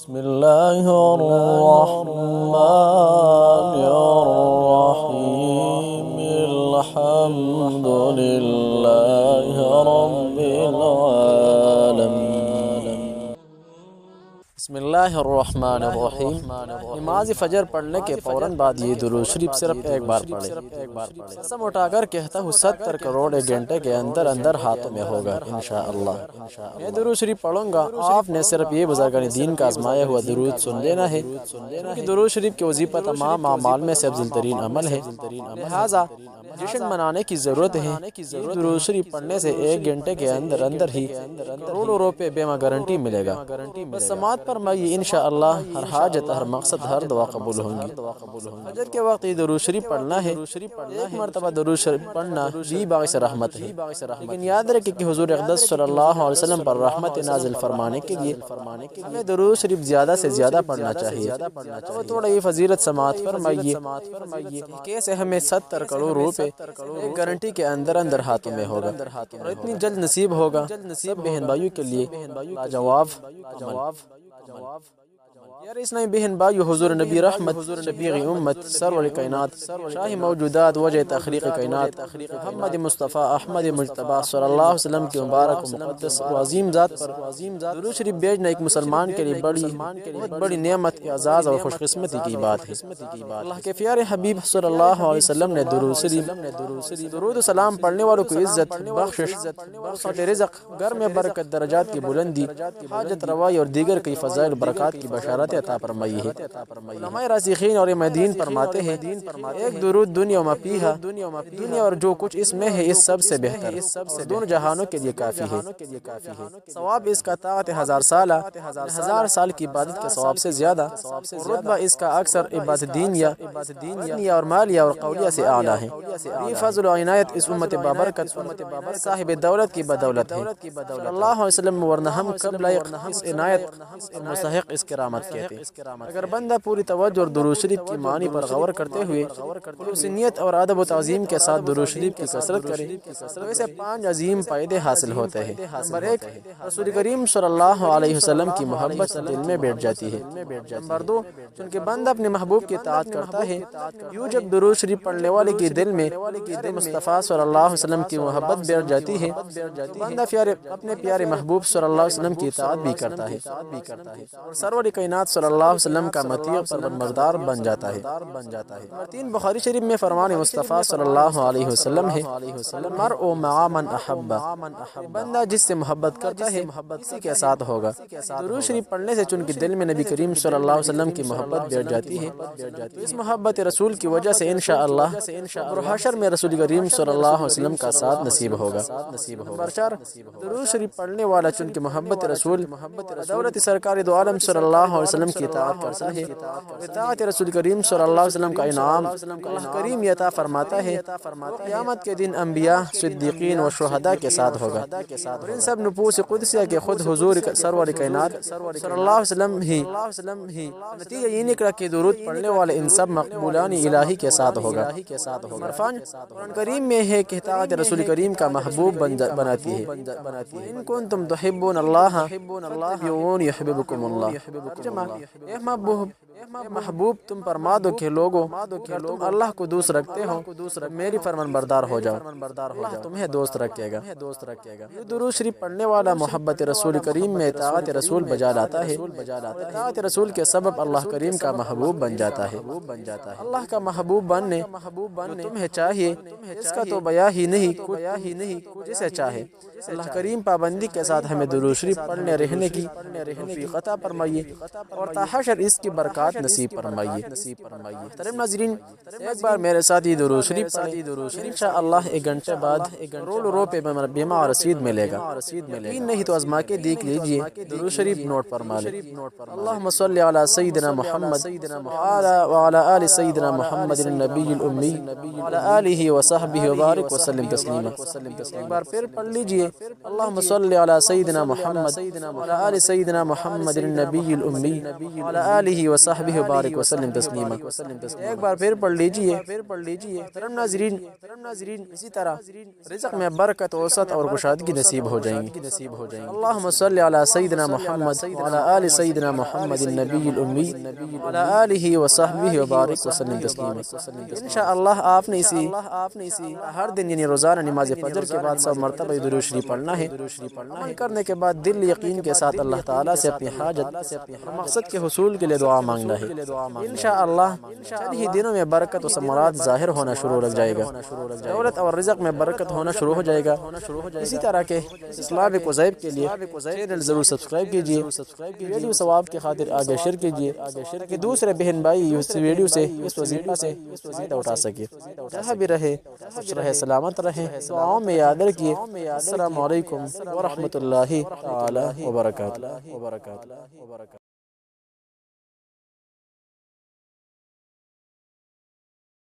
بسم الله الرحمن الرحيم الحمد لله رب العالمين بسم اللہ الرحمن الرحیم نماز فجر پڑھنے کے فوراً بعد یہ درود شریف صرف ایک بار پڑھیں۔ قسم اٹھا کر کہتا ہوں 70 کروڑ ایک گھنٹے کے اندر اندر ہاتھوں میں ہوگا انشاءاللہ۔ میں درود شریف پڑھوں گا، آپ نے صرف یہ بزرگان دین کا آزمایا ہوا درود سن لینا ہے، کیونکہ درود شریف کے وظیفہ تمام اعمال میں سے افضل ترین عمل ہے، لہذا جشن منانے کی ضرورت ہے۔ درود شریف پڑھنے سے ایک گھنٹے کے اندر اندر ہی کروڑوں روپے بیمہ گارنٹی ملے گا۔ بس سماعت فرمائیے، انشاءاللہ ہر حاجت، ہر مقصد، ہر دعا قبول ہوں گی۔ فجر کے وقت یہ درود شریف پڑھنا ہے، ایک مرتبہ درود شریف پڑھنا بھی باعث رحمت ہے، لیکن یاد رکھیں کہ حضور اقدس صلی اللہ علیہ وسلم پر رحمت نازل فرمانے کے لیے ہمیں درود شریف زیادہ سے زیادہ پڑھنا چاہیے۔ تو تھوڑا یہ فضیلت سماعت فرمائیے، کیسے ہمیں 70 کروڑ روپے ایک گارنٹی کے اندر اندر ہاتھوں میں ہوگا اور اتنی جلد نصیب ہوگا۔ سب بہن بھائیوں کے لیے لاجواب یار اسلامی بہن بھائیو، حضور نبی رحمت، شفیع امت، سرور کائنات، شاہ موجودات، وجہ تخلیق کائنات، محمد مصطفیٰ احمد مجتبیٰ صلی اللہ علیہ وسلم کی مبارک و مقدس و عظیم ذات پر درود شریف بھیجنا ایک مسلمان کے لیے بہت بڑی نعمت، اعزاز اور خوش قسمتی کی بات ہے۔ اللہ کے پیارے حبیب صلی اللہ علیہ وسلم نے درود و سلام پڑھنے والوں کو عزت، بخشش، رزق، گھر میں برکت، درجات کی بلندی، حاجت روائی اور دیگر کئی فضائل و برکات کی بشارت عطا فرمائی ہے۔ علماء راسخین اور امام دین فرماتے ہیں، ایک درود دنیا و فیہا، دنیا اور جو کچھ اس میں ہے اس سب سے بہتر، دونوں جہانوں کے لیے کافی ہے۔ ثواب اس کا طاعت 1000 سالہ، 1000 سال کی عبادت کے ثواب سے زیادہ، رتبہ اس کا اکثر عبادت دینیہ اور مالیہ اور قولیہ سے اعلیٰ ہے۔ یہ فضل و عنایت اس امت بابرکت صاحب دولت کی بدولت ہے صلی اللہ علیہ وسلم، ورنہ ہم کب لائق اس عنایت مستحق اس کرامت کہتے ہیں۔ اگر بندہ پوری توجہ اور درود شریف کی معنی پر غور کرتے ہوئے خلوص نیت اور ادب و تعظیم کے ساتھ درود شریف کی کثرت کرے تو اسے 5 عظیم فائدے حاصل ہوتے ہیں۔ نمبر 1، رسول کریم صلی اللہ علیہ وسلم کی محبت دل میں بیٹھ جاتی ہے۔ نمبر 2، چونکہ بندہ اپنے محبوب کی اطاعت کرتا ہے، یوں جب درود شریف پڑھنے والے کے دل میں مصطفیٰ صلی اللہ علیہ وسلم کی محبت بیٹھ جاتی ہے، بندہ اپنے پیارے محبوب صلی اللہ علیہ وسلم کی اطاعت بھی کرتا ہے اور سرور کائنات صلی اللہ علیہ وسلم کا مطیع فرمانبردار بن جاتا ہے۔ نمبر 3، بخاری شریف میں فرمان مصطفیٰ صلی اللہ علیہ وسلم ہے، المرء مع من احب، بندہ جس سے محبت کرتا ہے اسی کے ساتھ ہوگا۔ درود شریف پڑھنے سے چونکہ دل میں نبی کریم صلی اللہ علیہ وسلم کی محبت بیٹھ جاتی ہے، تو اس محبت رسول کی وجہ سے انشاءاللہ قبر و حشر میں رسول کریم صلی اللہ علیہ وسلم کا ساتھ نصیب ہوگا۔ نمبر 4، درود شریف پڑھنے والا چونکہ محبت رسول دولت سرکار دو عالم صلی اللہ علیہ وسلم کی اطاعت کرتا ہے، اطاعت رسول کریم صلی اللہ علیہ وسلم کا انعام اللہ کریم عطا فرماتا ہے، قیامت کے دن انبیاء، صدیقین و شہداء کے ساتھ ہوگا اور ان سب نفوس قدسیہ کے خود حضور سرور کائنات صلی اللہ علیہ وسلم ہی نتیجہ یہ نکلا کہ درود پڑھنے والے ان سب مقبولان الہی کے ساتھ ہوگا۔ قرآن کریم میں ہے کہ اطاعت رسول کریم کا محبوب بناتی ہے، ان کنتم تحبون اللہ فاتبعونی یحببکم اللہ۔ اے محبوب تم فرما دو کہ لوگوں تم اللہ کو دوست رکھتے ہو، میری فرمان بردار ہو جاؤ، اللہ تمہیں دوست رکھے گا۔ یہ درود شریف پڑھنے والا محبت رسول کریم میں اطاعت رسول بجا لاتا ہے، اطاعت رسول کے سبب اللہ کریم کا محبوب بن جاتا ہے۔ اللہ کا محبوب بننے تمہیں چاہیے، اس کا تو بیاں ہی نہیں جسے چاہے۔ اللہ کریم پابندی کے ساتھ ہمیں درود شریف پڑھنے رہنے کی توفیق عطا فرمائیے اور تا حشر اس کی برکات نصیب فرمائیے۔ محترم ناظرین، ایک بار میرے ساتھ یہ درود شریف پڑھیں، انشاءاللہ ایک گھنٹے بعد کروڑوں روپے بیمہ رسید ملے گا۔ یقین نہیں تو آزما کے دیکھ لیجئے، درود شریف نوٹ فرما لیں۔ اللہم صلی علی سیدنا محمد وعلی آل سیدنا محمد النبی الامی وعلی آلہ وصحبہ وبارک وسلم تسلیما۔ ایک بار پھر پڑھ لیجئے، اللہم صلی علی سیدنا محمد وعلی آل سیدنا محمد النبی الامی وعلی آلہ وصحبہ وصحبہ وبارک وسلم تسلیما۔ ایک بار پھر پڑھ لیجئے۔ محترم ناظرین، اسی طرح رزق میں برکت، وسعت اور کشادگی نصیب ہو جائیں گی۔ اللہم صلی علی سیدنا محمد وعلی آل سیدنا محمد النبی الامی وعلی آلہ وصحبہ وبارک وسلم تسلیما۔ انشاءاللہ آپ نے اسی ہر دن یعنی روزانہ نماز فجر کے بعد 100 مرتبہ درود شریف پڑھنا ہے۔ عمل کرنے کے بعد دل یقین کے ساتھ اللہ تعالیٰ سے اپنی حاجت اور مقصد کے حصول کے لیے دعا مانگنا ہے۔ انشاءاللہ چند ہی دنوں میں برکت و ثمرات ظاہر ہونا شروع لگ جائے گا، دولت اور رزق میں برکت ہونا شروع ہو جائے گا۔ اسی طرح کے اسلامک وظائف کے لیے چینل ضرور سبسکرائب کیجئے، ویڈیو ثواب کی خاطر آگے شیئر کیجئے تاکہ دوسرے بہن بھائی اس ویڈیو سے، اس وظیفہ سے فائدہ اٹھا سکے۔ جہاں بھی رہے خوش رہے، سلامت رہے، دعاؤں میں یاد رکھیے۔ السلام علیکم ورحمۃ اللہ تعالی وبرکاتہ۔